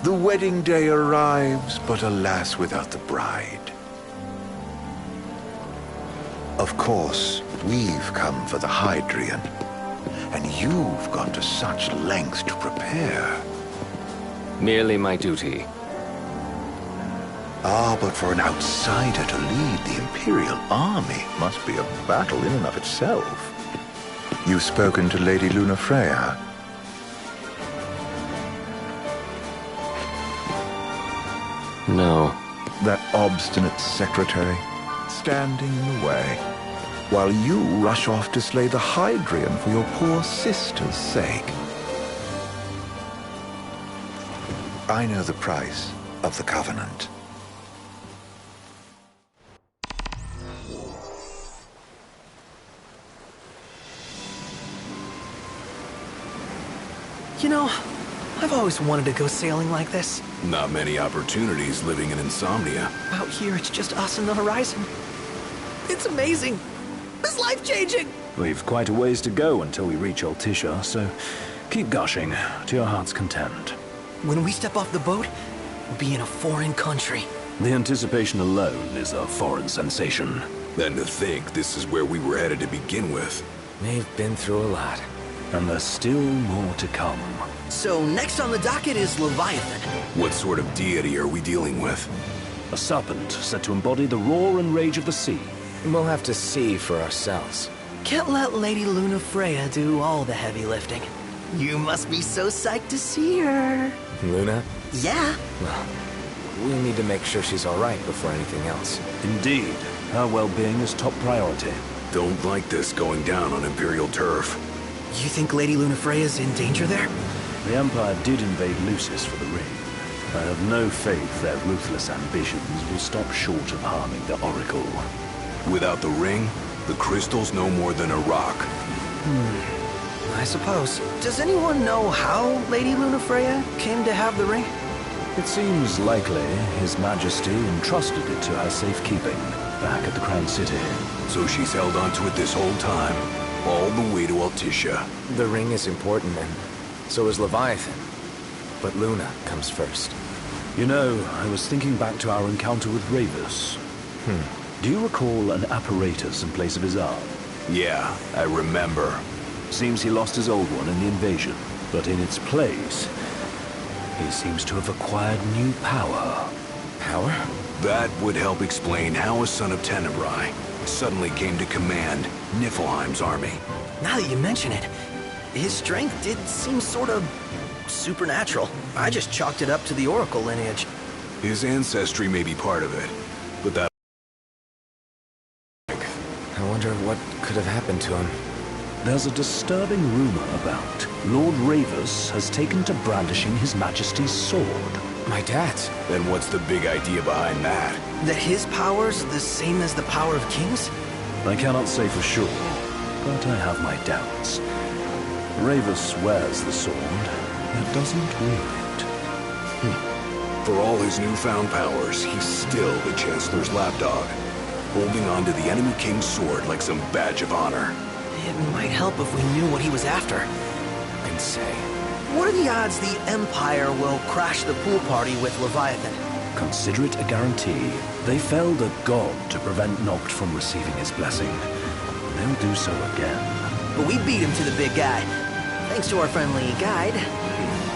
The wedding day arrives, but alas, without the bride. Of course, we've come for the Hydrian, and you've gone to such lengths to prepare. Merely my duty. Ah, but for an outsider to lead the Imperial army must be a battle in and of itself. You've spoken to Lady Lunafreya? No. That obstinate secretary, standing in the way, while you rush off to slay the Hydrian for your poor sister's sake. I know the price of the Covenant. You know, I've always wanted to go sailing like this. Not many opportunities living in Insomnia. Out here, it's just us and the horizon. It's amazing. It's life-changing. We've quite a ways to go until we reach Altissia, so keep gushing to your heart's content. When we step off the boat, we'll be in a foreign country. The anticipation alone is a foreign sensation. Then to think this is where we were headed to begin with. We've been through a lot. And there's still more to come. So next on the docket is Leviathan. What sort of deity are we dealing with? A serpent said to embody the roar and rage of the sea. We'll have to see for ourselves. Can't let Lady Lunafreya do all the heavy lifting. You must be so psyched to see her. Luna? Yeah. Well, we need to make sure she's all right before anything else. Indeed. Her well-being is top priority. Don't like this going down on Imperial turf. You think Lady Lunafreya's in danger there? The Empire did invade Lucis for the ring. I have no faith their ruthless ambitions will stop short of harming the Oracle. Without the ring, the crystal's no more than a rock. I suppose. Does anyone know how Lady Lunafreya came to have the ring? It seems likely His Majesty entrusted it to her safekeeping back at the Crown City. So she's held onto it this whole time, all the way to Altissia. The ring is important, and so is Leviathan. But Luna comes first. You know, I was thinking back to our encounter with Ravus. Do you recall an apparatus in place of his arm? Yeah, I remember. Seems he lost his old one in the invasion, but in its place, he seems to have acquired new power. Power? That would help explain how a son of Tenebrae suddenly came to command Niflheim's army. Now that you mention it, his strength did seem sort of supernatural. I just chalked it up to the Oracle lineage. His ancestry may be part of it, but that... I wonder what could have happened to him. There's a disturbing rumor about Lord Ravus has taken to brandishing His Majesty's sword. My dad's. Then what's the big idea behind that? That his power's the same as the power of kings? I cannot say for sure, but I have my doubts. Ravus wears the sword, yet doesn't wield it. For all his newfound powers, he's still the Chancellor's lapdog, holding on to the enemy king's sword like some badge of honor. It might help if we knew what he was after. Who can say? What are the odds the Empire will crash the pool party with Leviathan? Consider it a guarantee. They felled a god to prevent Noct from receiving his blessing. They'll do so again. But we beat him to the big guy. Thanks to our friendly guide.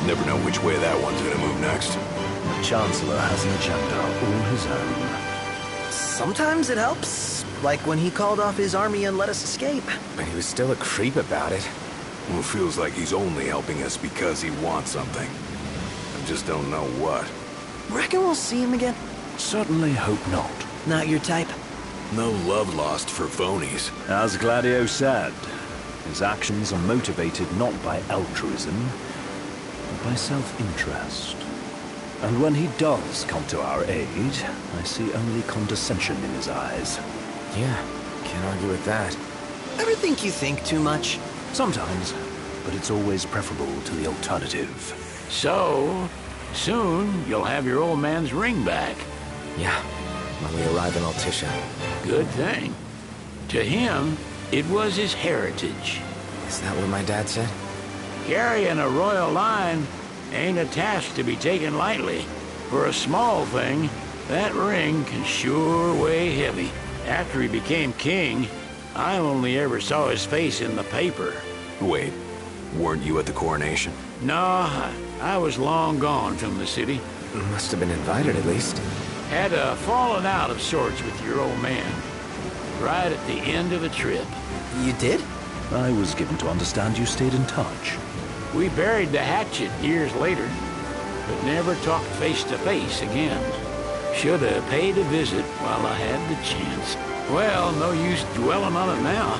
Never know which way that one's gonna move next. The Chancellor has an agenda all his own. Sometimes it helps. Like when he called off his army and let us escape. But he was still a creep about it. Well, it feels like he's only helping us because he wants something. I just don't know what. Reckon we'll see him again? Certainly hope not. Not your type? No love lost for phonies. As Gladio said, his actions are motivated not by altruism, but by self-interest. And when he does come to our aid, I see only condescension in his eyes. Yeah, can't argue with that. Ever think you think too much? Sometimes, but it's always preferable to the alternative. So, soon you'll have your old man's ring back. Yeah, when we arrive in Altissia. Good thing. To him, it was his heritage. Is that what my dad said? Carrying a royal line ain't a task to be taken lightly. For a small thing, that ring can sure weigh heavy. After he became king, I only ever saw his face in the paper. Wait, weren't you at the coronation? No, I was long gone from the city. Must have been invited at least. Had a falling out of sorts with your old man. Right at the end of a trip. You did? I was given to understand you stayed in touch. We buried the hatchet years later, but never talked face to face again. Should have paid a visit while I had the chance. Well, no use dwelling on it now.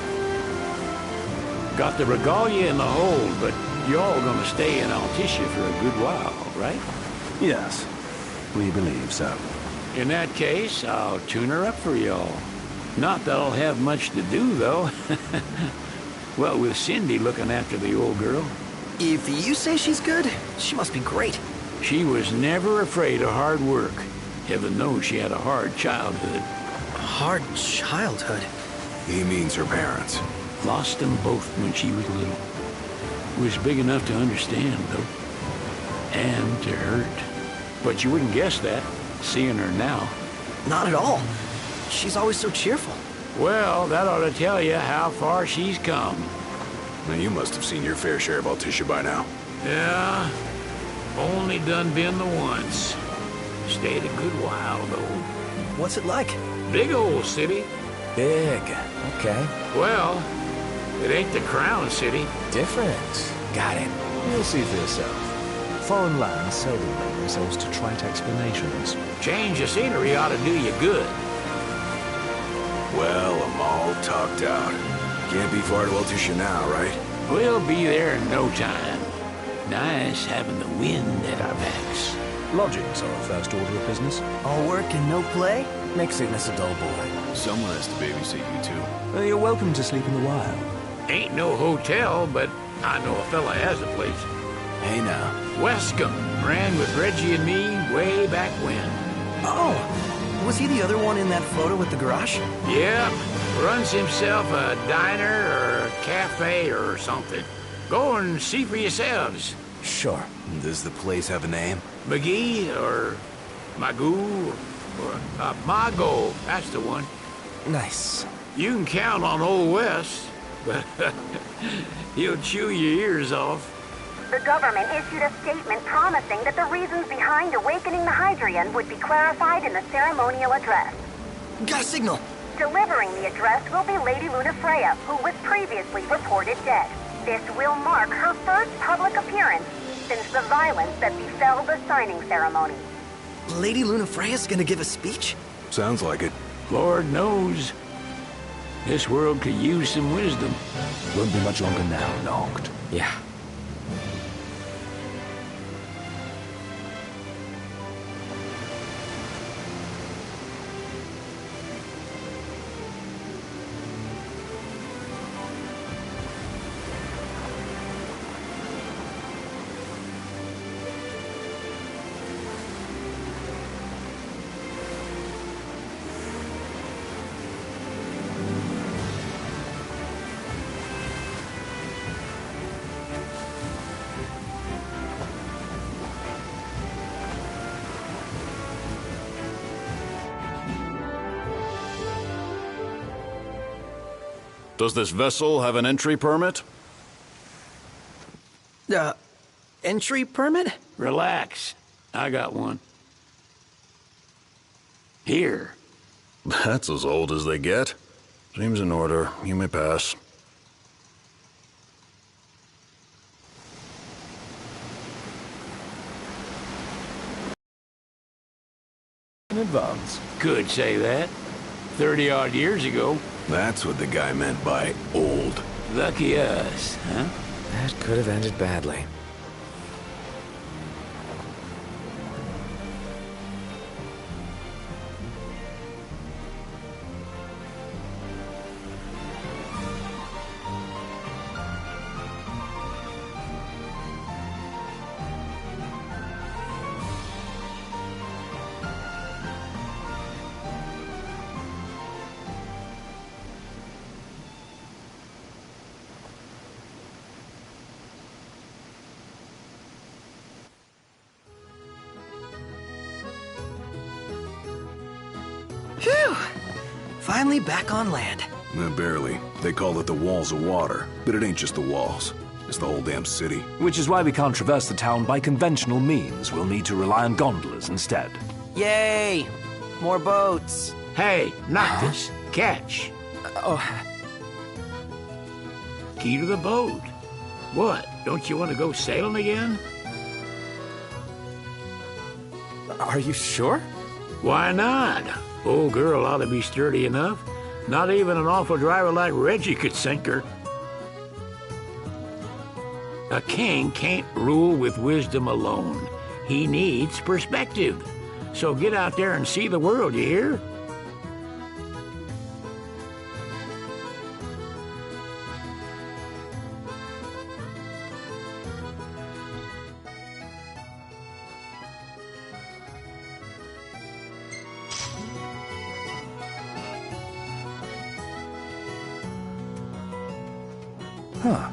Got the regalia in the hold, but y'all gonna stay in Altissia for a good while, right? Yes, we believe so. In that case, I'll tune her up for y'all. Not that I'll have much to do, though. Well, with Cindy looking after the old girl. If you say she's good, she must be great. She was never afraid of hard work. Heaven knows she had a hard childhood. Hard childhood. He means her parents. Lost them both when she was little. Was big enough to understand, though. And to hurt. But you wouldn't guess that, seeing her now. Not at all. She's always so cheerful. Well, that ought to tell you how far she's come. Now, you must have seen your fair share of Altissia by now. Yeah, only done been the once. Stayed a good while, though. What's it like? Big old city. Big. Okay. Well, it ain't the crown city. Different. Got it. You'll see for yourself. Foreign lands seldom lend themselves to trite explanations. Change of scenery ought to do you good. Well, I'm all talked out. Can't be far to Altissia now, right? We'll be there in no time. Nice having the wind at our backs. Lodgings are a first order of business. All work and no play? Makes Ignis a dull boy. Someone has to babysit you, too. You're welcome to sleep in the wild. Ain't no hotel, but I know a fella has a place. Hey, now. Wescombe ran with Reggie and me way back when. Oh, was he the other one in that photo with the garage? Yep, runs himself a diner or a cafe or something. Go and see for yourselves. Sure. Does the place have a name? McGee or Magoo or Mago, that's the one. Nice. You can count on Old West, but he'll chew your ears off. The government issued a statement promising that the reasons behind awakening the Hydrian would be clarified in the ceremonial address. Got a signal. Delivering the address will be Lady Lunafreya, who was previously reported dead. This will mark her first public appearance since the violence that befell the signing ceremony. Lady Lunafreya's gonna give a speech? Sounds like it. Lord knows. This world could use some wisdom. Won't be much longer now, Noct. Yeah. Does this vessel have an entry permit? Entry permit? Relax. I got one. Here. That's as old as they get. Seems in order. You may pass. In advance. Could say that. 30-odd years ago. That's what the guy meant by old. Lucky us, huh? That could have ended badly. Finally back on land. Barely. They call it the Walls of Water, but it ain't just the walls. It's the whole damn city. Which is why we can't traverse the town by conventional means. We'll need to rely on gondolas instead. Yay! More boats. Hey, Noctis, catch. Oh, Key to the boat. What? Don't you want to go sailing again? are you sure? Why not? Old girl ought to be sturdy enough. Not even an awful driver like Reggie could sink her. A king can't rule with wisdom alone. He needs perspective. So get out there and see the world, you hear? Huh.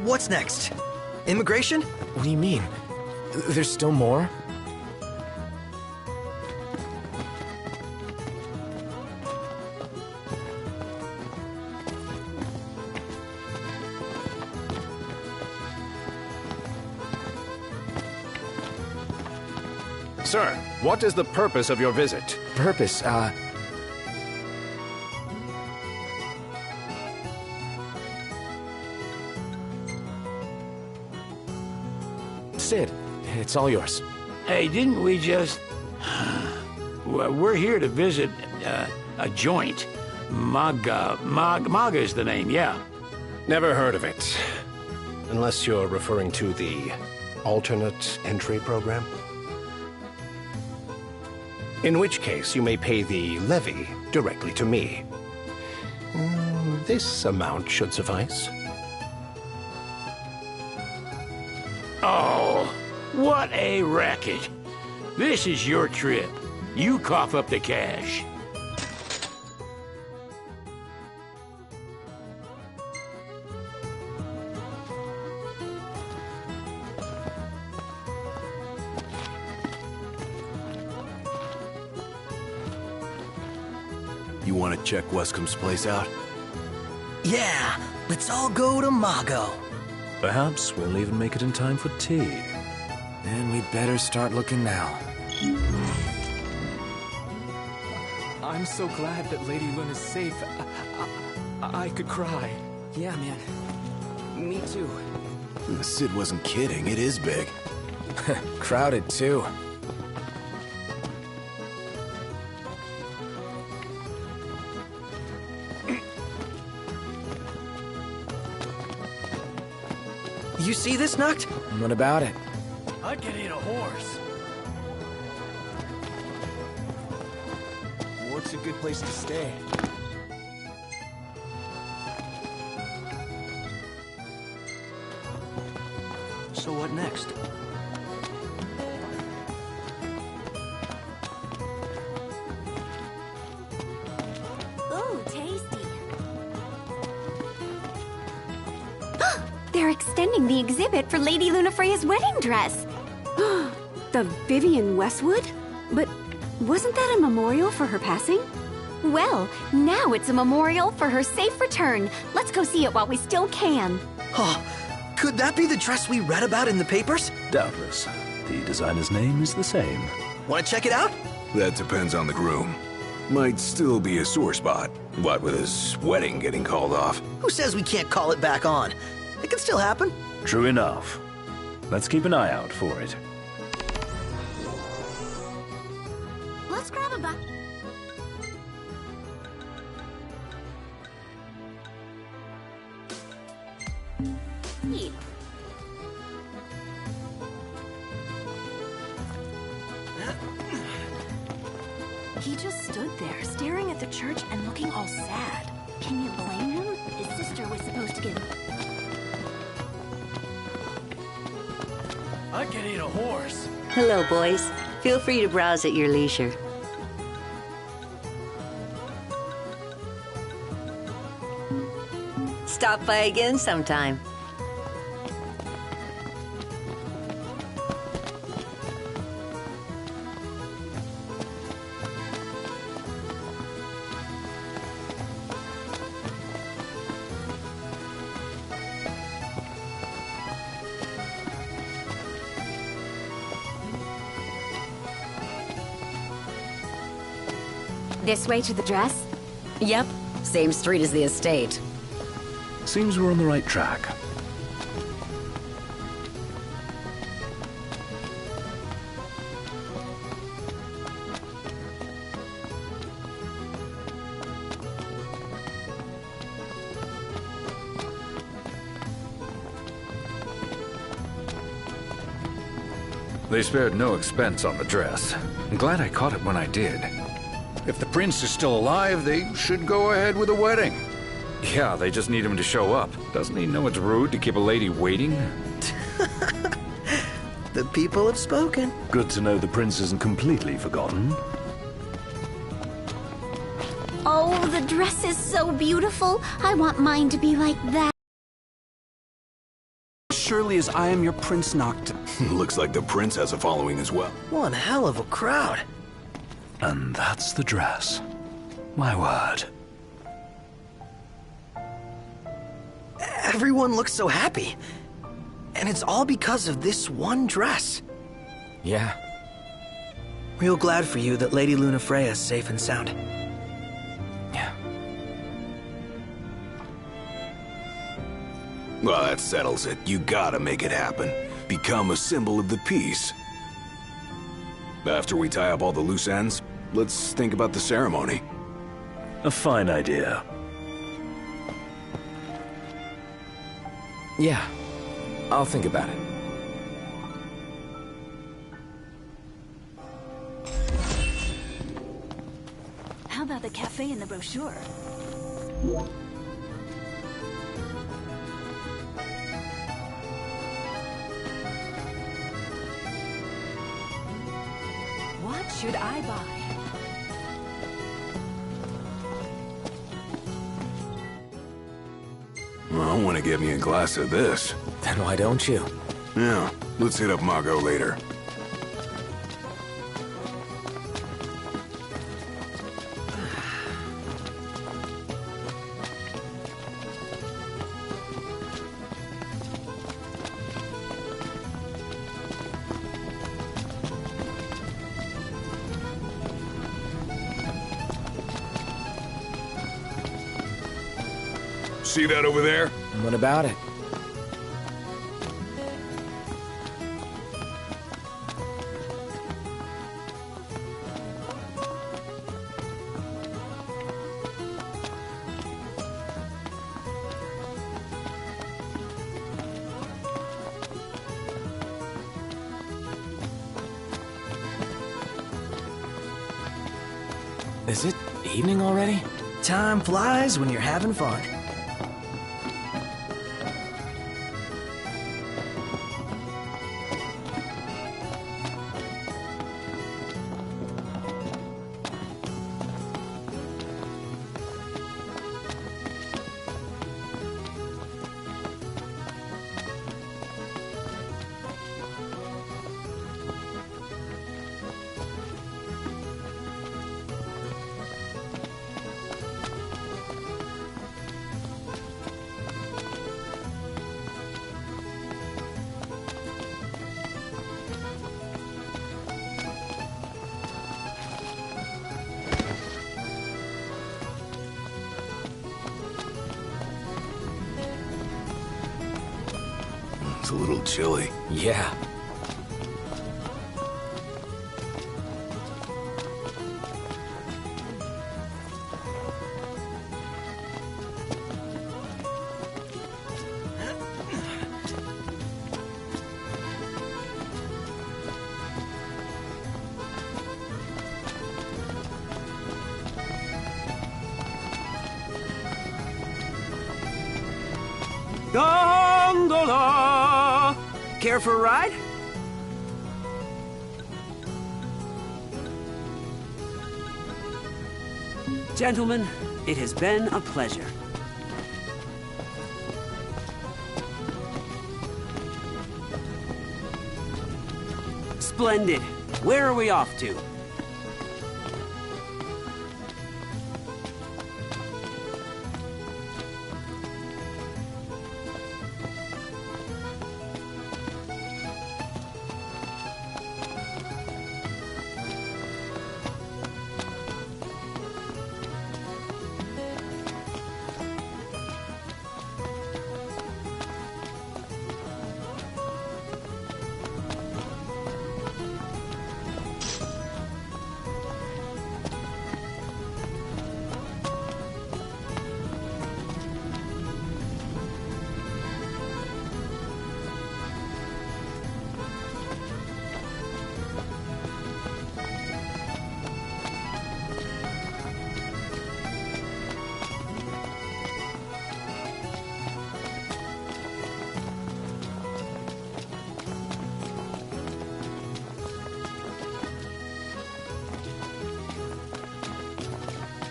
What's next? Immigration? What do you mean? There's still more? Sir, what is the purpose of your visit? Purpose, Sid, it's all yours. Hey, didn't we just... Well, we're here to visit a joint. Maga is the name, yeah. Never heard of it. Unless you're referring to the alternate entry program. In which case, you may pay the levy directly to me. This amount should suffice. Oh, what a racket. This is your trip. You cough up the cash. You want to check Wescom's place out? Yeah, let's all go to Mago. Perhaps we'll even make it in time for tea. And we'd better start looking now. I'm so glad that Lady Luna's safe. I could cry. Yeah, man. Me too. Sid wasn't kidding. It is big. Crowded, too. You see this, Noct? What about it? I can eat a horse. What's a good place to stay? So what next? Ooh, tasty. They're extending the exhibit for Lady Lunafreya's wedding dress. The Vivian Westwood? But wasn't that a memorial for her passing? Well, now it's a memorial for her safe return. Let's go see it while we still can. Oh, could that be the dress we read about in the papers? Doubtless. The designer's name is the same. Want to check it out? That depends on the groom. Might still be a sore spot. What with his wedding getting called off? Who says we can't call it back on? It can still happen. True enough. Let's keep an eye out for it. Let's grab a bite. He just stood there, staring at the church and looking all sad. Can you blame him? His sister was supposed to give him... I can eat a horse. Hello, boys. Feel free to browse at your leisure. Stop by again sometime. This way to the dress? Yep, same street as the estate. Seems we're on the right track. They spared no expense on the dress. I'm glad I caught it when I did. If the prince is still alive, they should go ahead with the wedding. Yeah, they just need him to show up. Doesn't he know it's rude to keep a lady waiting? The people have spoken. Good to know the prince isn't completely forgotten. Oh, the dress is so beautiful. I want mine to be like that. Surely as I am your Prince Noctis. Looks like the prince has a following as well. One hell of a crowd. And that's the dress. My word. Everyone looks so happy. And it's all because of this one dress. Yeah. Real glad for you that Lady Lunafreya's safe and sound. Yeah. Well, that settles it. You gotta make it happen. Become a symbol of the peace. After we tie up all the loose ends, let's think about the ceremony. A fine idea. Yeah, I'll think about it. How about the cafe in the brochure? What should I buy? Well, I want to get me a glass of this. Then why don't you? Yeah, let's hit up Margot later. See that over there? What about it? Is it evening already? Time flies when you're having fun. It's a little chilly. Yeah. Care for a ride? Gentlemen, it has been a pleasure. Splendid. Where are we off to?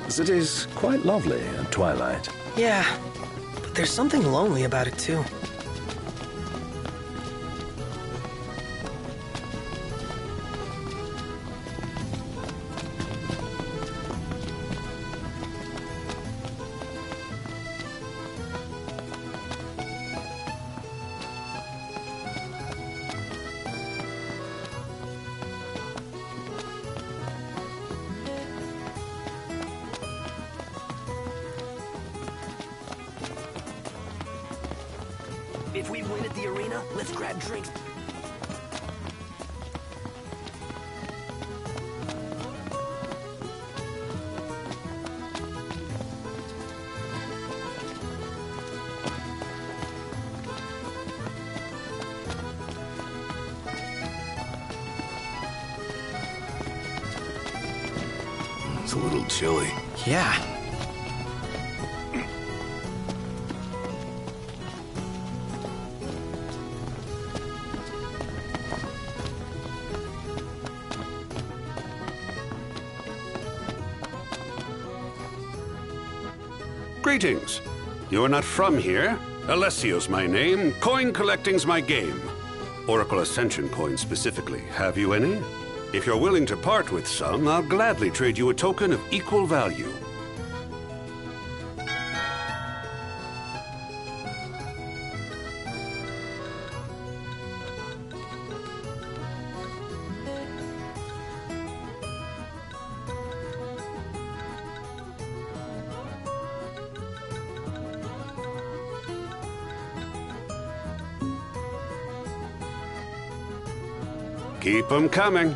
The city's quite lovely at twilight. Yeah, but there's something lonely about it too. If we win at the arena, let's grab drinks. It's a little chilly. Yeah. Greetings. You are not from here. Alessio's my name. Coin collecting's my game. Oracle Ascension coins specifically. Have you any? If you're willing to part with some, I'll gladly trade you a token of equal value. Keep 'em coming.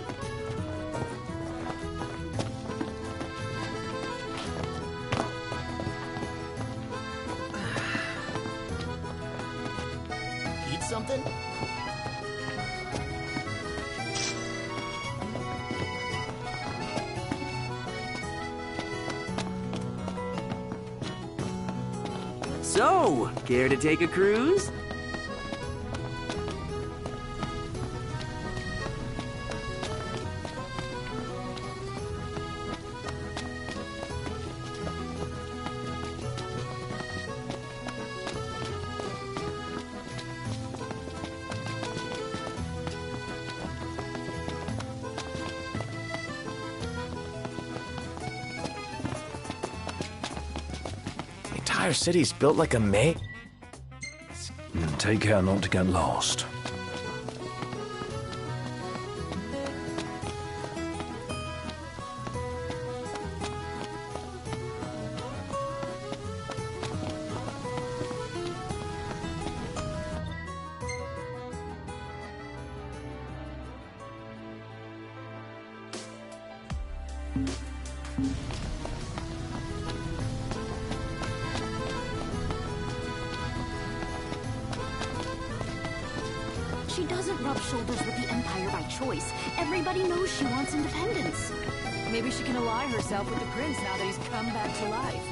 Eat something? So, care to take a cruise? The entire city's built like a maze. Take care not to get lost. She doesn't rub shoulders with the Empire by choice. Everybody knows she wants independence. Maybe she can ally herself with the prince now that he's come back to life.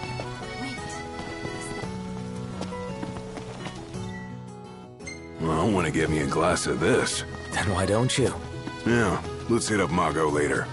Well, I want to get me a glass of this. Then why don't you? Yeah, let's hit up Margot later.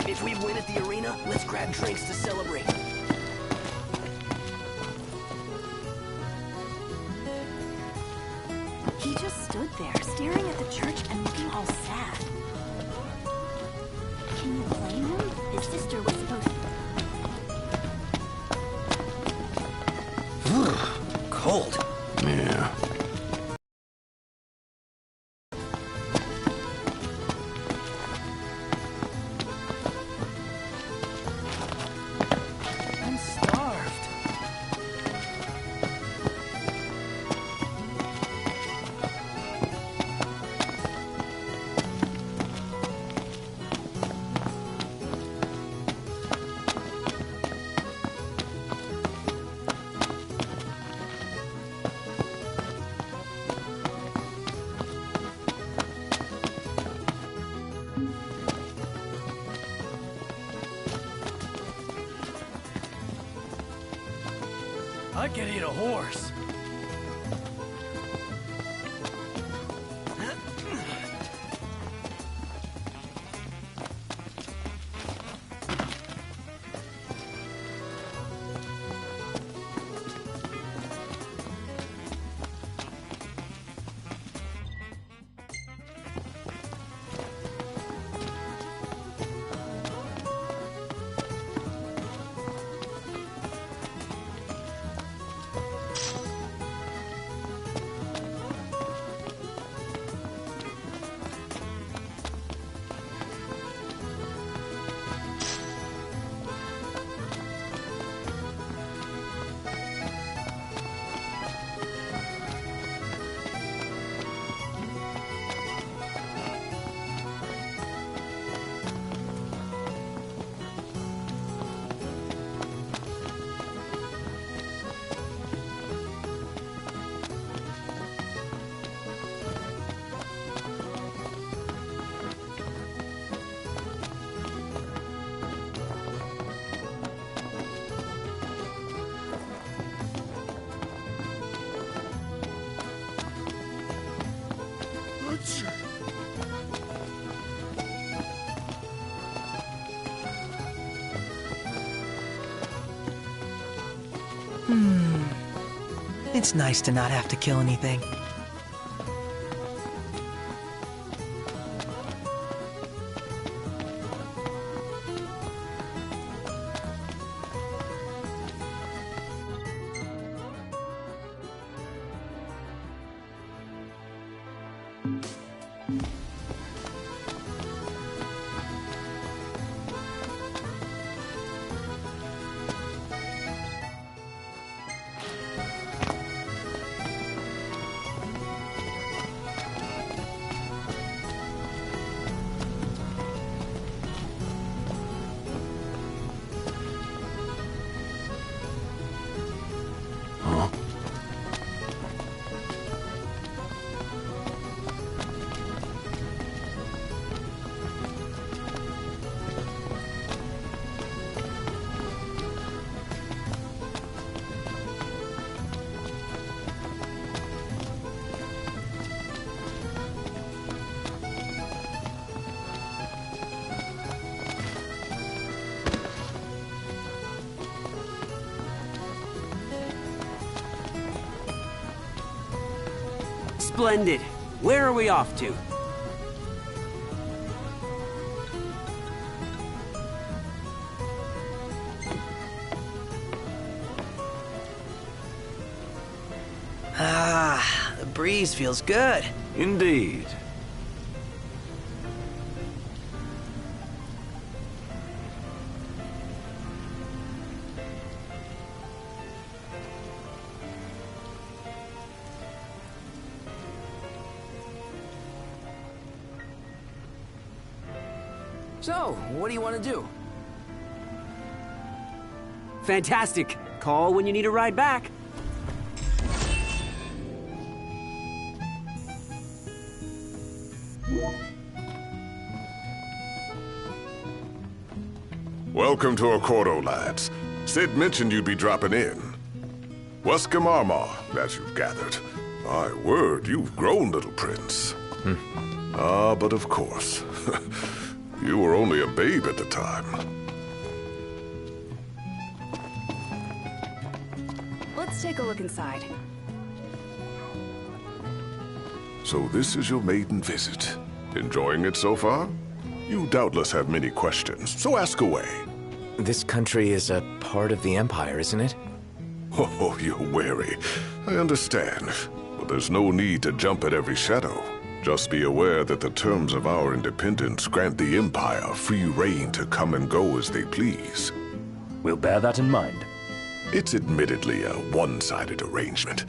If we win at the arena, let's grab drinks to celebrate. He just stood there, staring at the church and looking all sad. Can you blame him? His sister was supposed to... Cold. Yeah. I'm starved. I could eat a horse. It's nice to not have to kill anything. Splendid. Where are we off to? Ah, the breeze feels good. Indeed. So, what do you want to do? Fantastic. Call when you need a ride back. Welcome to Accordo, lads. Sid mentioned you'd be dropping in. Wesker Marmar, as you've gathered. My word, you've grown, little prince. Ah, but of course. You were only a babe at the time. Let's take a look inside. So this is your maiden visit. Enjoying it so far? You doubtless have many questions, so ask away. This country is a part of the Empire, isn't it? Oh, you're wary. I understand. But there's no need to jump at every shadow. Just be aware that the terms of our independence grant the Empire free reign to come and go as they please. We'll bear that in mind. It's admittedly a one-sided arrangement.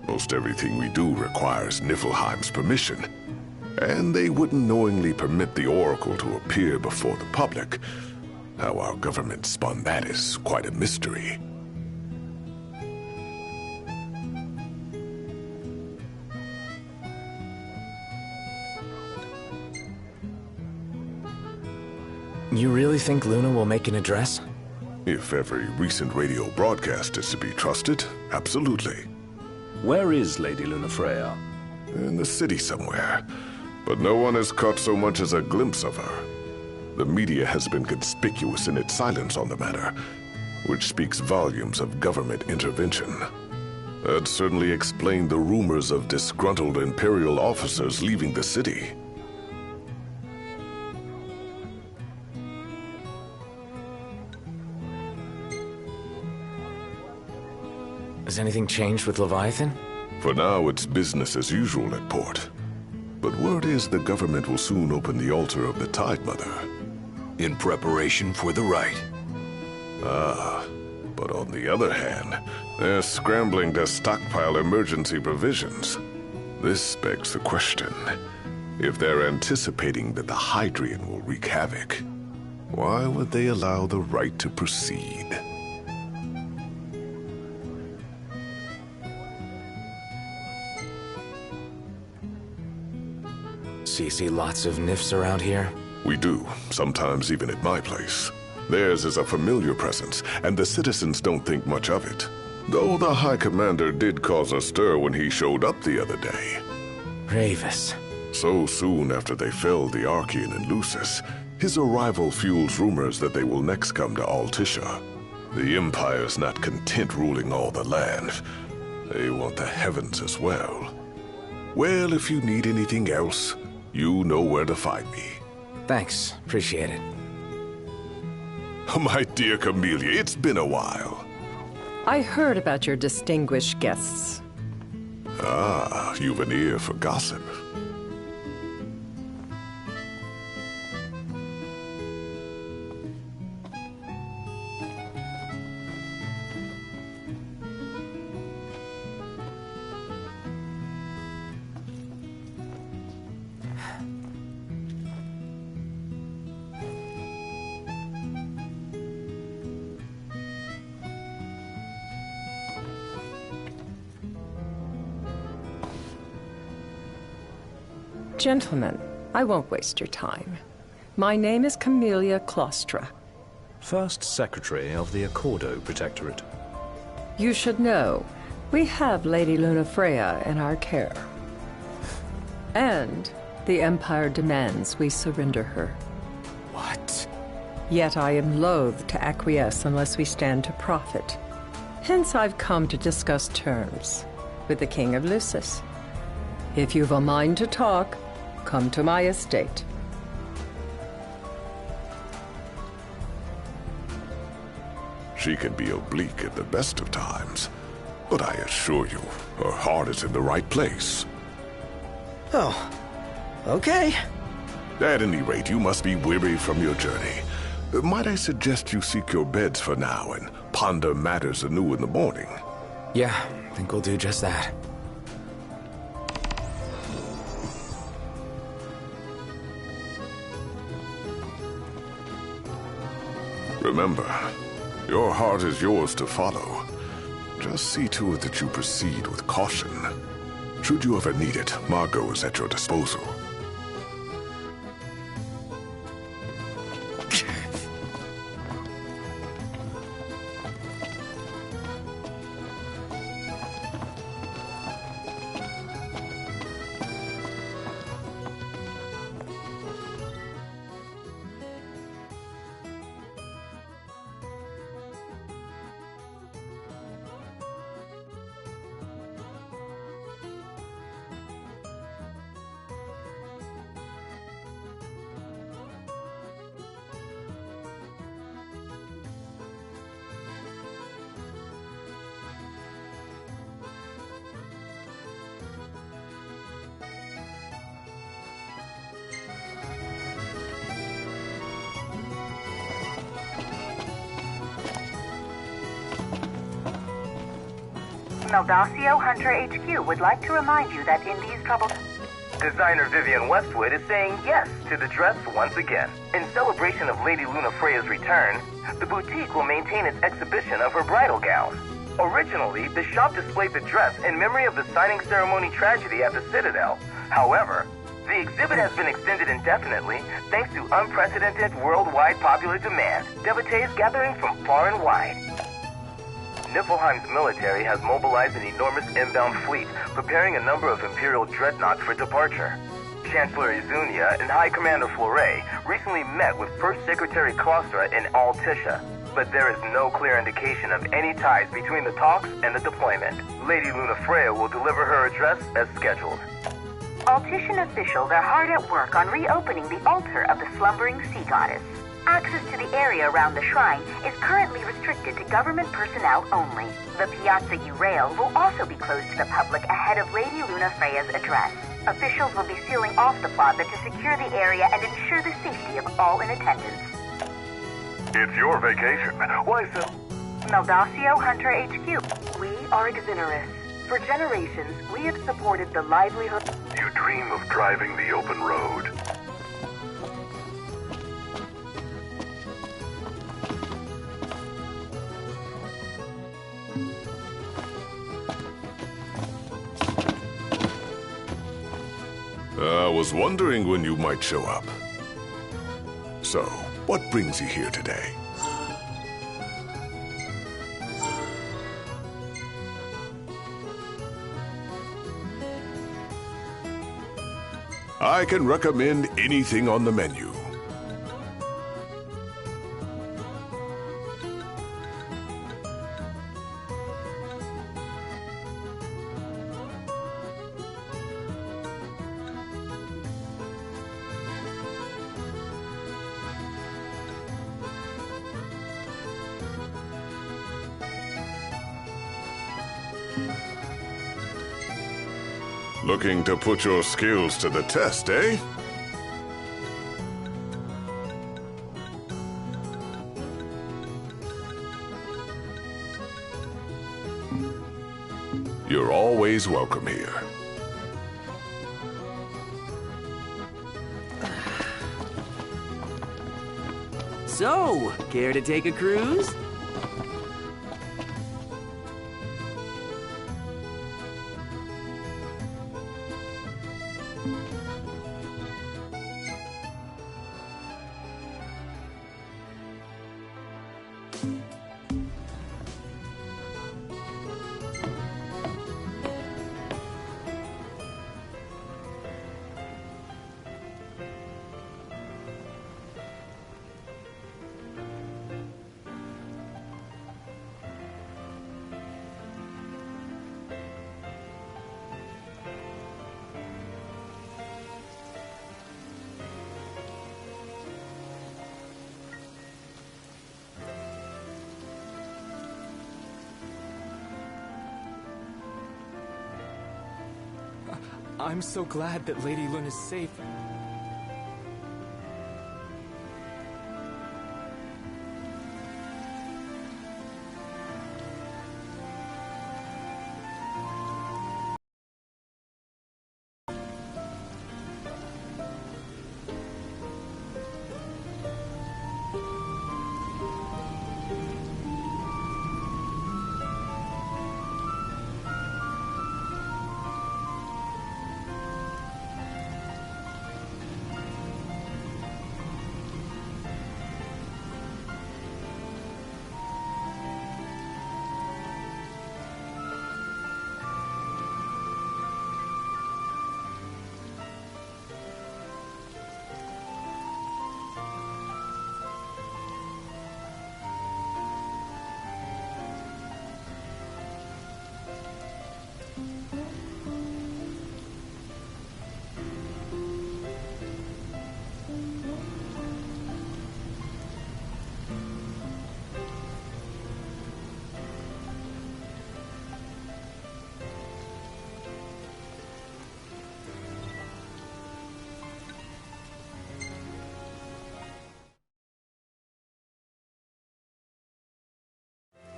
Most everything we do requires Niflheim's permission. And they wouldn't knowingly permit the Oracle to appear before the public. How our government spun that is quite a mystery. You really think Luna will make an address? If every recent radio broadcast is to be trusted, absolutely. Where is Lady Lunafreya? In the city somewhere. But no one has caught so much as a glimpse of her. The media has been conspicuous in its silence on the matter, which speaks volumes of government intervention. That certainly explained the rumors of disgruntled Imperial officers leaving the city. Has anything changed with Leviathan? For now, it's business as usual at port. But word is the government will soon open the altar of the Tide Mother. In preparation for the rite. Ah, but on the other hand, they're scrambling to stockpile emergency provisions. This begs the question. If they're anticipating that the Hydrian will wreak havoc, why would they allow the rite to proceed? So you see lots of Nifs around here? We do, sometimes even at my place. Theirs is a familiar presence, and the citizens don't think much of it. Though the High Commander did cause a stir when he showed up the other day. Ravis. So soon after they felled the Archean and Lucis, his arrival fuels rumors that they will next come to Altissia. The Empire's not content ruling all the land. They want the heavens as well. Well, if you need anything else, you know where to find me. Thanks. Appreciate it. My dear Camellia, it's been a while. I heard about your distinguished guests. Ah, you've an ear for gossip. Gentlemen, I won't waste your time. My name is Camellia Claustra. First Secretary of the Accordo Protectorate. You should know, we have Lady Lunafreya in our care. And the Empire demands we surrender her. What? Yet I am loath to acquiesce unless we stand to profit. Hence I've come to discuss terms with the King of Lucis. If you've a mind to talk, come to my estate. She can be oblique at the best of times, but I assure you, her heart is in the right place. Oh, okay. At any rate, you must be weary from your journey. Might I suggest you seek your beds for now and ponder matters anew in the morning? Yeah, I think we'll do just that. Remember, Your heart is yours to follow. Just see to it that you proceed with caution. Should you ever need it, Margot is at your disposal. Meldacio Hunter HQ would like to remind you that in these troubled... Designer Vivienne Westwood is saying yes to the dress once again. In celebration of Lady Lunafreya's return, the boutique will maintain its exhibition of her bridal gown. Originally, the shop displayed the dress in memory of the signing ceremony tragedy at the Citadel. However, the exhibit has been extended indefinitely thanks to unprecedented worldwide popular demand, devotees gathering from far and wide. Niflheim's military has mobilized an enormous inbound fleet, preparing a number of Imperial dreadnoughts for departure. Chancellor Izunia and High Commander Fleuret recently met with First Secretary Claustra in Altisha, but there is no clear indication of any ties between the talks and the deployment. Lady Lunafreya will deliver her address as scheduled. Altishan officials are hard at work on reopening the altar of the slumbering sea goddess. Access to the area around the shrine is currently restricted to government personnel only. The Piazza Urail will also be closed to the public ahead of Lady Lunafreya's address. Officials will be sealing off the plaza to secure the area and ensure the safety of all in attendance. It's your vacation. Why so? Meldacio Hunter HQ. We are Exoneris. For generations, we have supported the livelihood... You dream of driving the open road. I was wondering when you might show up. So, what brings you here today? I can recommend anything on the menu. Looking to put your skills to the test, eh? You're always welcome here. So, care to take a cruise? I'm so glad that Lady Luna's safe.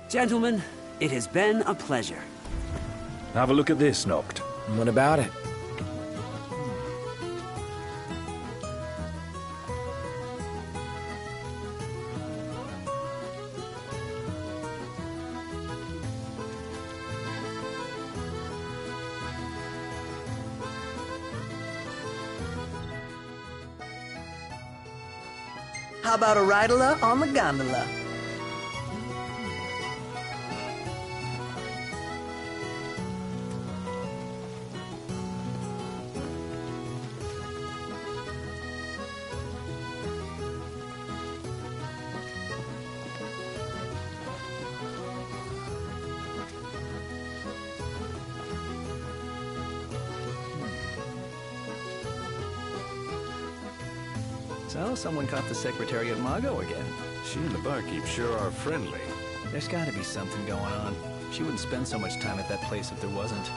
Gentlemen, it has been a pleasure. Have a look at this, Noct. What about it? How about a ridola on the gondola? So, someone caught the Secretary of Mago again. She and the barkeep sure are friendly. There's gotta be something going on. She wouldn't spend so much time at that place if there wasn't.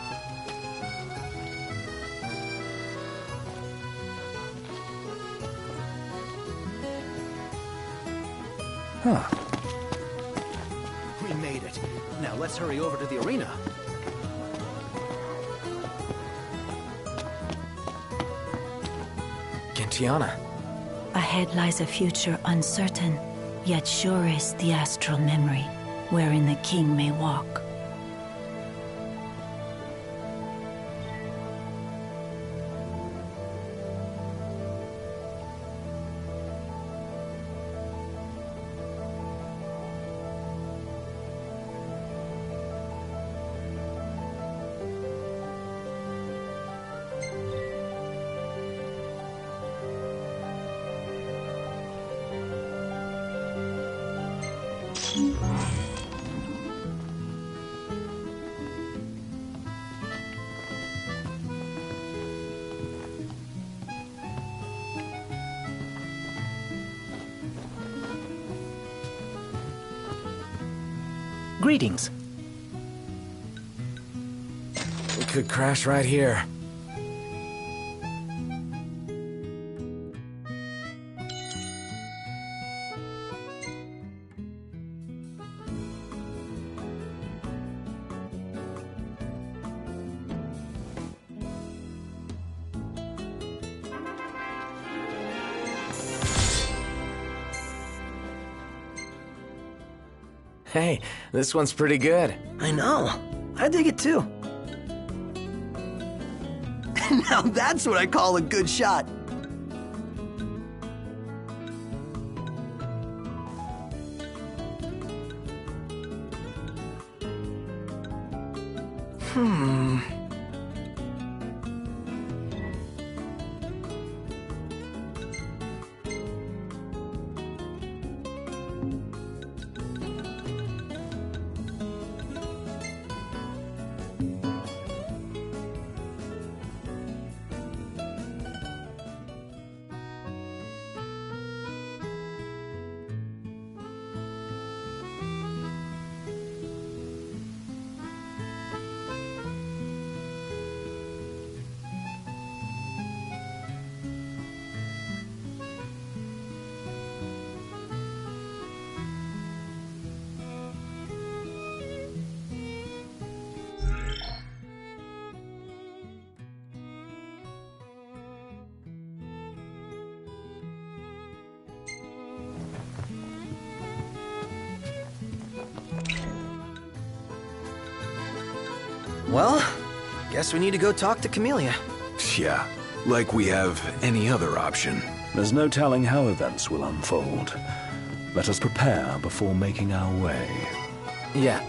Huh. We made it. Now let's hurry over to the arena. Gentiana. Ahead lies a future uncertain, yet sure is the astral memory, wherein the king may walk. Greetings. We could crash right here. Hey, this one's pretty good. I know. I dig it too. Now that's what I call a good shot. Well, guess we need to go talk to Camellia. Yeah, like we have any other option. There's no telling how events will unfold. Let us prepare before making our way. Yeah.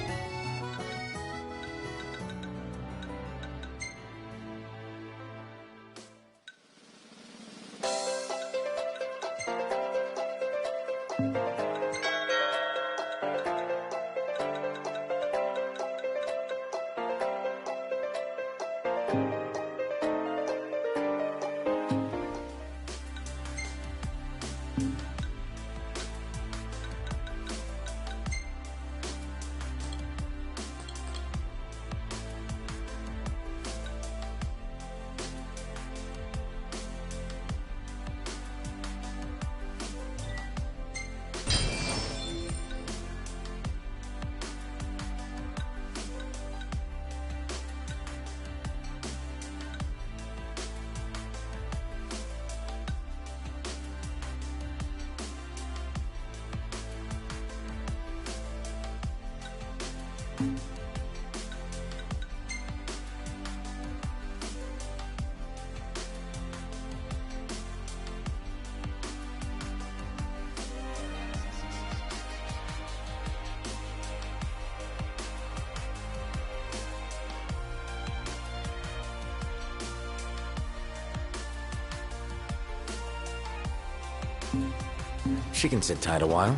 She can sit tight a while.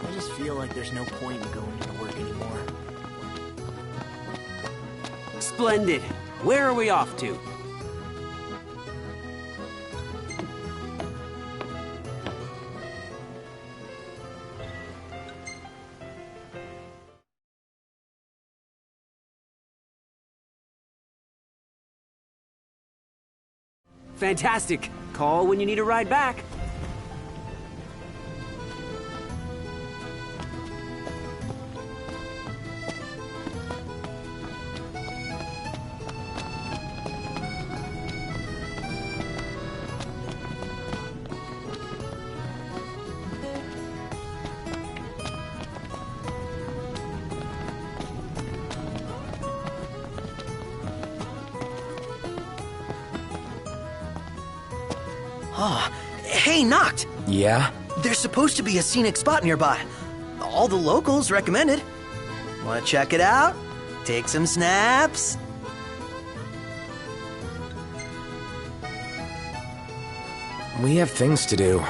I just feel like there's no point in going to work anymore. Splendid. Where are we off to? Fantastic. Call when you need a ride back. Oh, hey, Noct! Yeah? There's supposed to be a scenic spot nearby. All the locals recommend it. Want to check it out? Take some snaps? We have things to do.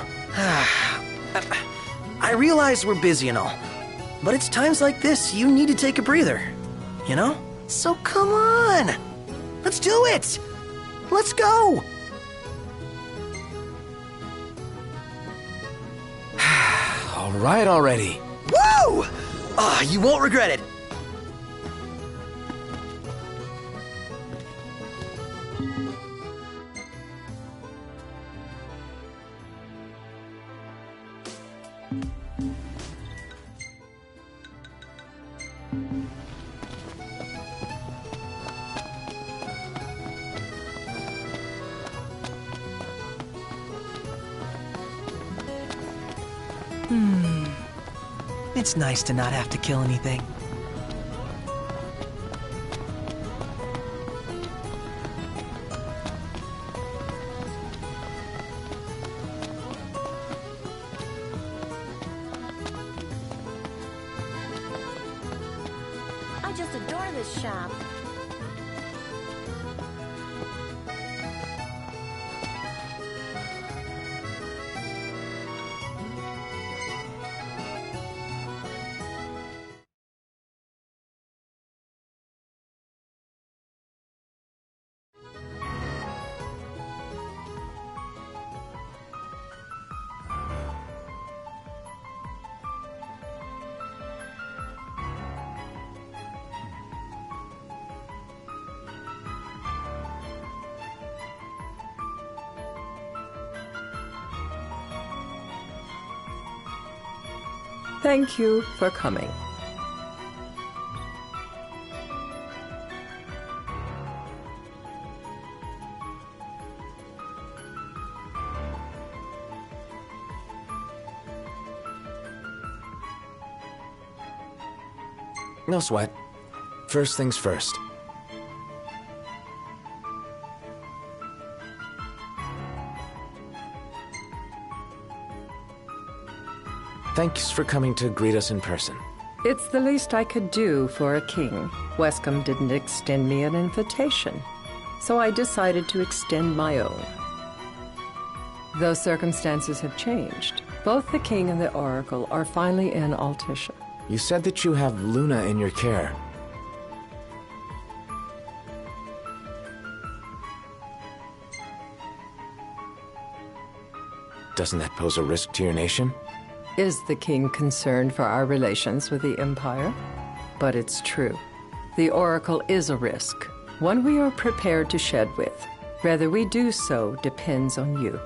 I realize we're busy and all, but it's times like this you need to take a breather, you know? So come on! Let's do it! Let's go! All right already. Woo! Ah, you won't regret it. It's nice to not have to kill anything. I just adore this shop. Thank you for coming. No sweat. First things first. Thanks for coming to greet us in person. It's the least I could do for a king. Wescom didn't extend me an invitation, so I decided to extend my own. Though circumstances have changed, both the king and the oracle are finally in Altissia. You said that you have Luna in your care. Doesn't that pose a risk to your nation? Is the king concerned for our relations with the Empire? But it's true. The Oracle is a risk, one we are prepared to shed with. Whether we do so depends on you.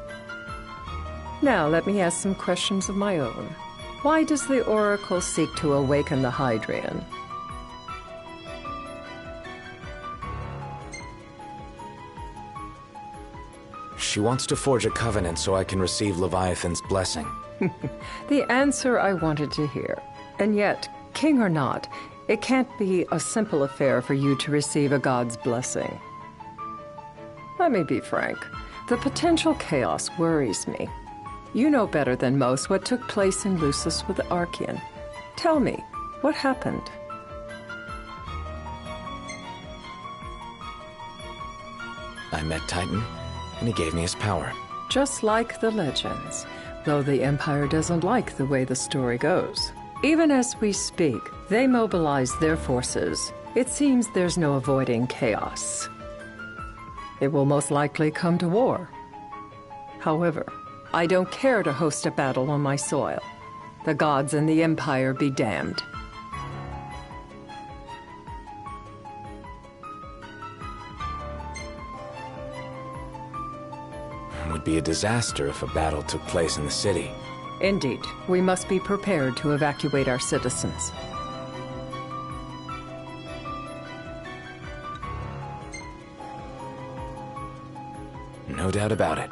Now let me ask some questions of my own. Why does the Oracle seek to awaken the Hydrian? She wants to forge a covenant so I can receive Leviathan's blessing. The answer I wanted to hear. And yet, king or not, It can't be a simple affair for you to receive a god's blessing. Let me be frank. The potential chaos worries me. You know better than most what took place in Lucis with Archean. Tell me, what happened? I met Titan, and he gave me his power. Just like the legends, though the Empire doesn't like the way the story goes. Even as we speak, they mobilize their forces. It seems there's no avoiding chaos. It will most likely come to war. However, I don't care to host a battle on my soil. The gods and the Empire be damned. It would be a disaster if a battle took place in the city. Indeed, we must be prepared to evacuate our citizens. No doubt about it.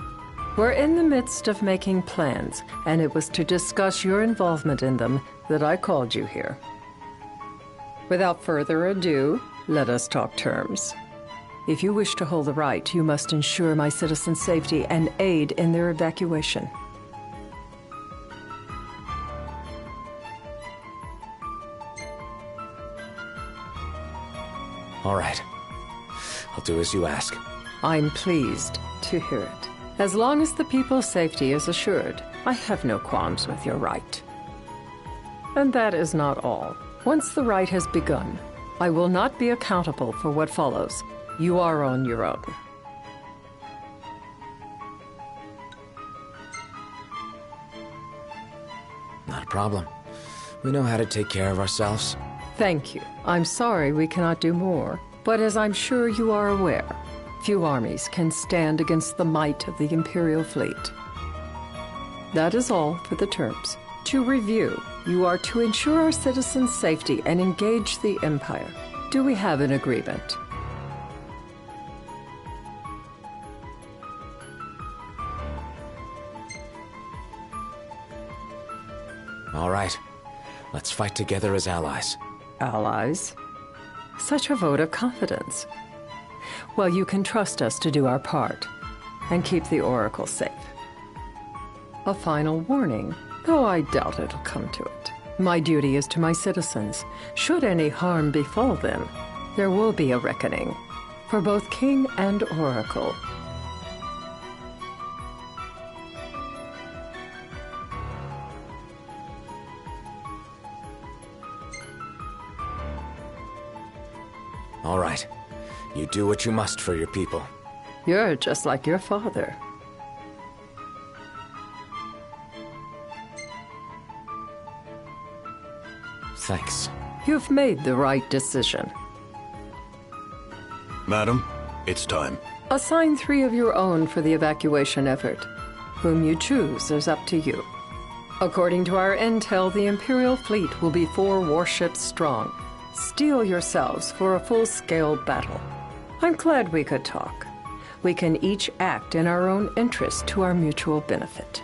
We're in the midst of making plans, and it was to discuss your involvement in them that I called you here. Without further ado, let us talk terms. If you wish to hold the right, you must ensure my citizens' safety and aid in their evacuation. All right. I'll do as you ask. I'm pleased to hear it. As long as the people's safety is assured, I have no qualms with your right. And that is not all. Once the rite has begun, I will not be accountable for what follows. You are on your own. Not a problem. We know how to take care of ourselves. Thank you. I'm sorry we cannot do more, but as I'm sure you are aware, few armies can stand against the might of the Imperial fleet. That is all for the terms. To review, you are to ensure our citizens' safety and engage the Empire. Do we have an agreement? All right. Let's fight together as allies. Allies? Such a vote of confidence. Well, you can trust us to do our part and keep the Oracle safe. A final warning, though I doubt it'll come to it. My duty is to my citizens. Should any harm befall them, there will be a reckoning for both King and Oracle. All right. You do what you must for your people. You're just like your father. Thanks. You've made the right decision. Madam, it's time. Assign 3 of your own for the evacuation effort. Whom you choose is up to you. According to our intel, the Imperial fleet will be 4 warships strong. Steel yourselves for a full-scale battle. I'm glad we could talk. We can each act in our own interest to our mutual benefit.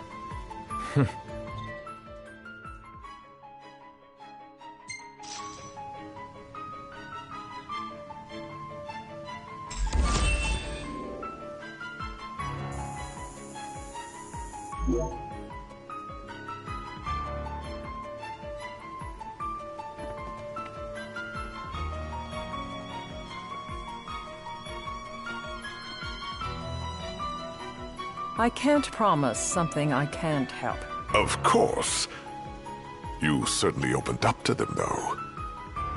I can't promise something I can't help. Of course. You certainly opened up to them, though.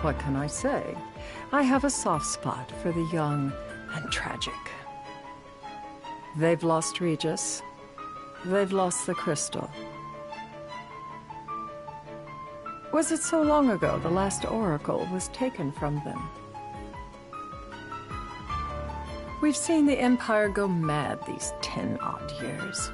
What can I say? I have a soft spot for the young and tragic. They've lost Regis. They've lost the crystal. Was it so long ago the last oracle was taken from them? We've seen the Empire go mad these 10-odd years.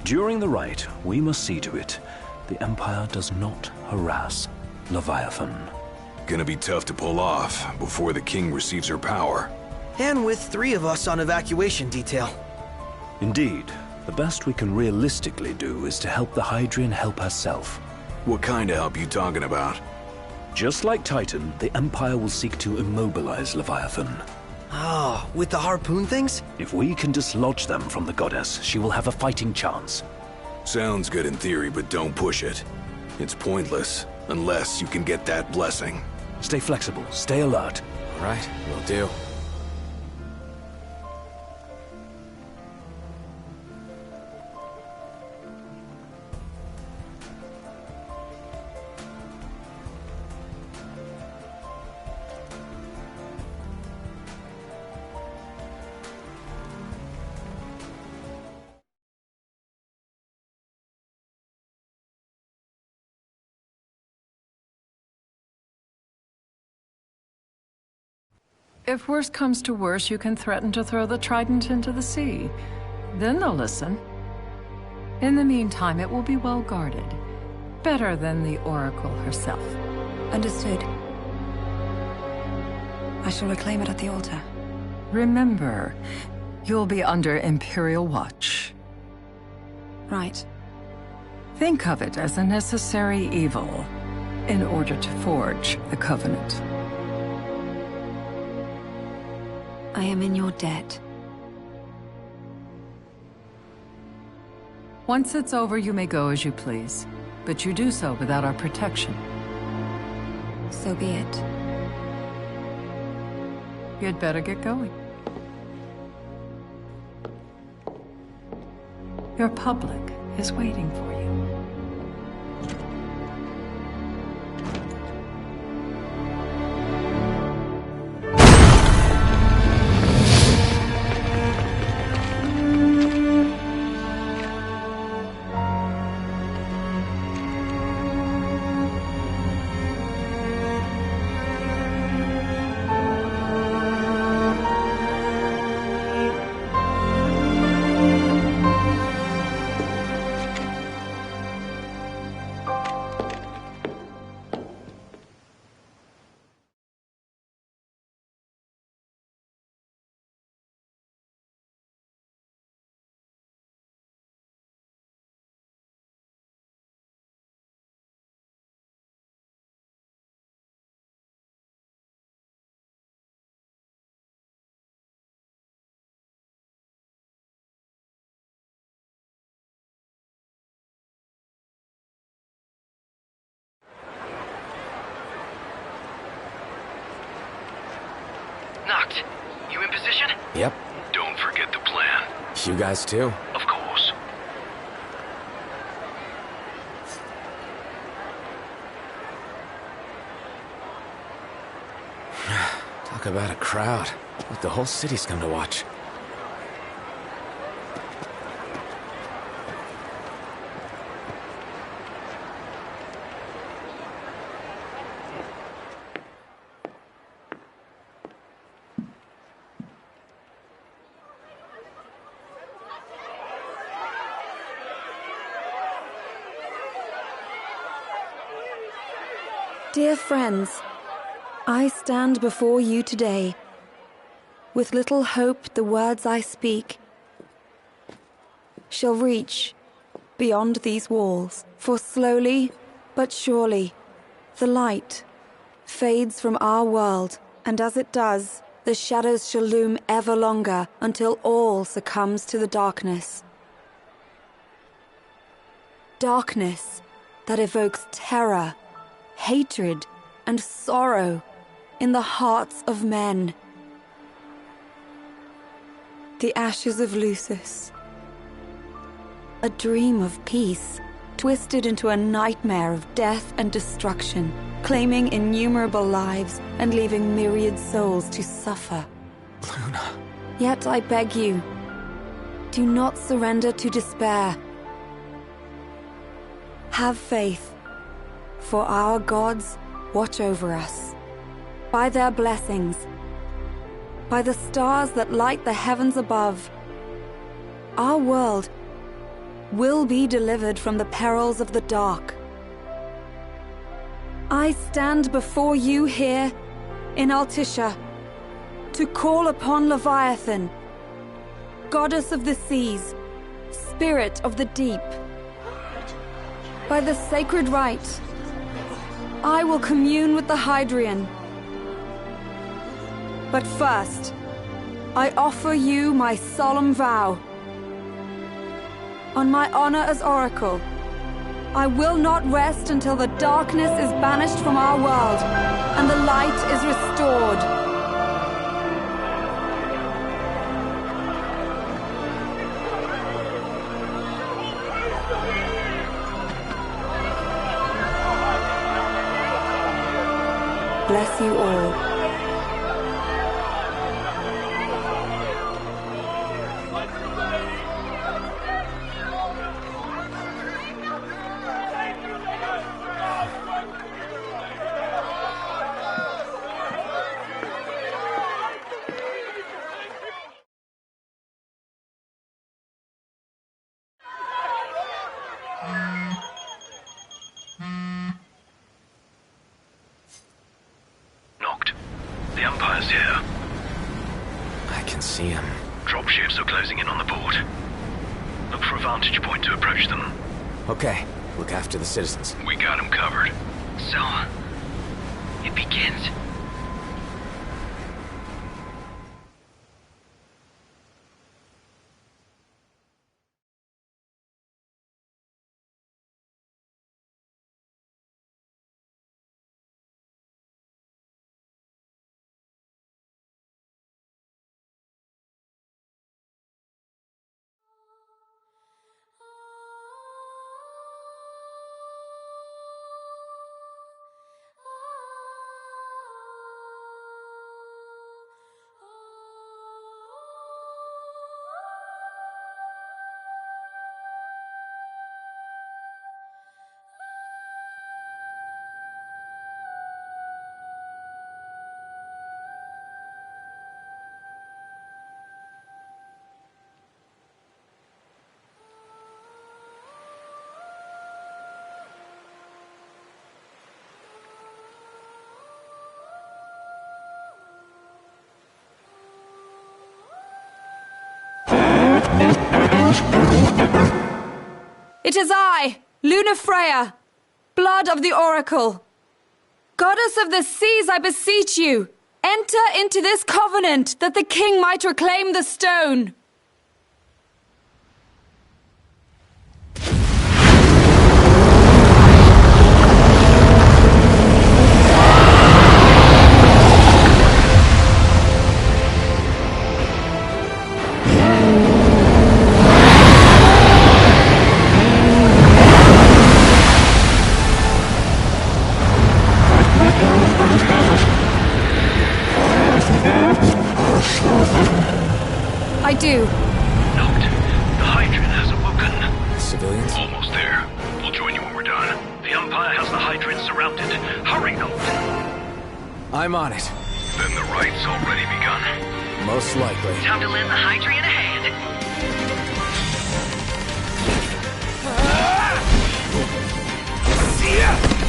During the rite, we must see to it the Empire does not harass Leviathan. Gonna be tough to pull off before the king receives her power. And with 3 of us on evacuation detail. Indeed, the best we can realistically do is to help the Hydrian help herself. What kind of help you talking about? Just like Titan, the Empire will seek to immobilize Leviathan. Oh, with the harpoon things? If we can dislodge them from the goddess, she will have a fighting chance. Sounds good in theory, but don't push it. It's pointless, unless you can get that blessing. Stay flexible, stay alert. All right, will do. If worse comes to worse, you can threaten to throw the trident into the sea. Then they'll listen. In the meantime, it will be well guarded. Better than the Oracle herself. Understood. I shall reclaim it at the altar. Remember, you'll be under Imperial watch. Right. Think of it as a necessary evil in order to forge the Covenant. I am in your debt. Once it's over, you may go as you please. But you do so without our protection. So be it. You'd better get going. Your public is waiting for you. Noct, you in position? Yep. Don't forget the plan. You guys too? Of course. Talk about a crowd. Like the whole city's come to watch. Dear friends, I stand before you today. With little hope the words I speak shall reach beyond these walls. For slowly but surely the light fades from our world, and as it does, the shadows shall loom ever longer until all succumbs to the darkness. Darkness that evokes terror, hatred, and sorrow in the hearts of men. The ashes of Lucis. A dream of peace, twisted into a nightmare of death and destruction, claiming innumerable lives and leaving myriad souls to suffer. Luna. Yet I beg you, do not surrender to despair. Have faith, for our gods watch over us. By their blessings, by the stars that light the heavens above, our world will be delivered from the perils of the dark. I stand before you here in Altissia to call upon Leviathan, goddess of the seas, spirit of the deep. By the sacred rite, I will commune with the Hydrian. But first, I offer you my solemn vow. On my honor as Oracle, I will not rest until the darkness is banished from our world and the light is restored. Bless you all. Knocked. The Empire's here. I can see him. Dropships are closing in on the port. Look for a vantage point to approach them. Okay, look after the citizens. We got them covered. So, it begins. It is I, Lunafreya, blood of the Oracle. Goddess of the seas, I beseech you, enter into this covenant that the king might reclaim the stone. I do. Knocked. The Hydrian has awoken. Civilians? Almost there. We'll join you when we're done. The Empire has the Hydrian surrounded. Hurry, Knocked. I'm on it. Then the rite's already begun. Most likely. Time to lend the Hydrian a hand. See ya!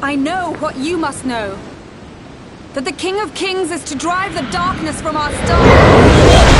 I know what you must know. That the King of Kings is to drive the darkness from our stars.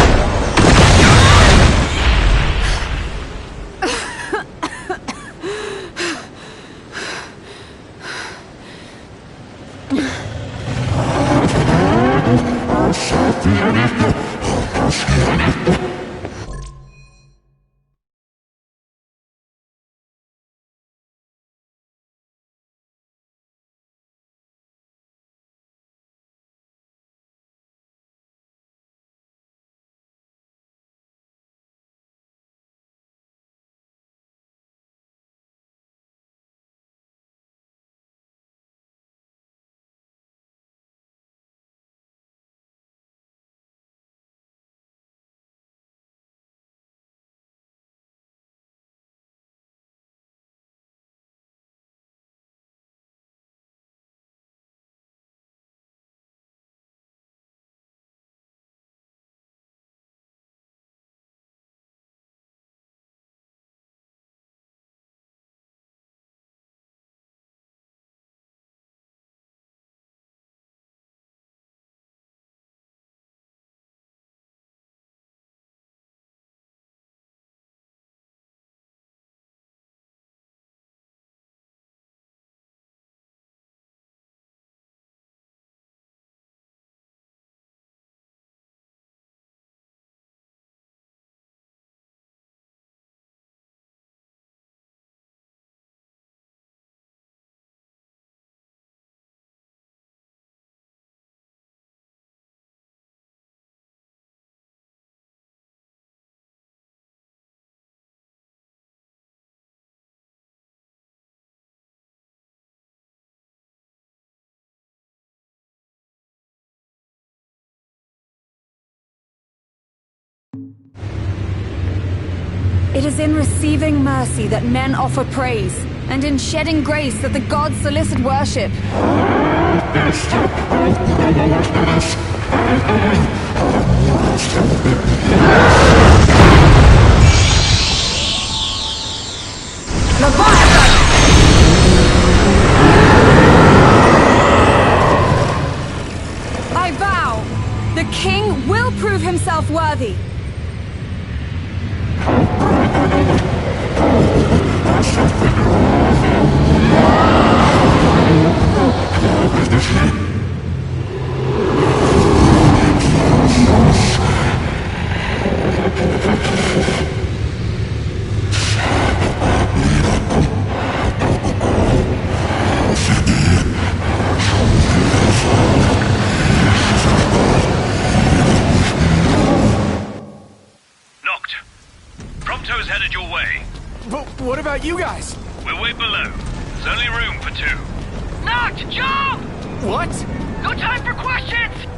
It is in receiving mercy that men offer praise, and in shedding grace that the gods solicit worship. Leviathan! I vow, the king will prove himself worthy. Knocked. Prompto's headed your way. But what about you guys? We're way below. There's only room for two. Knocked! Jump! What? No time for questions!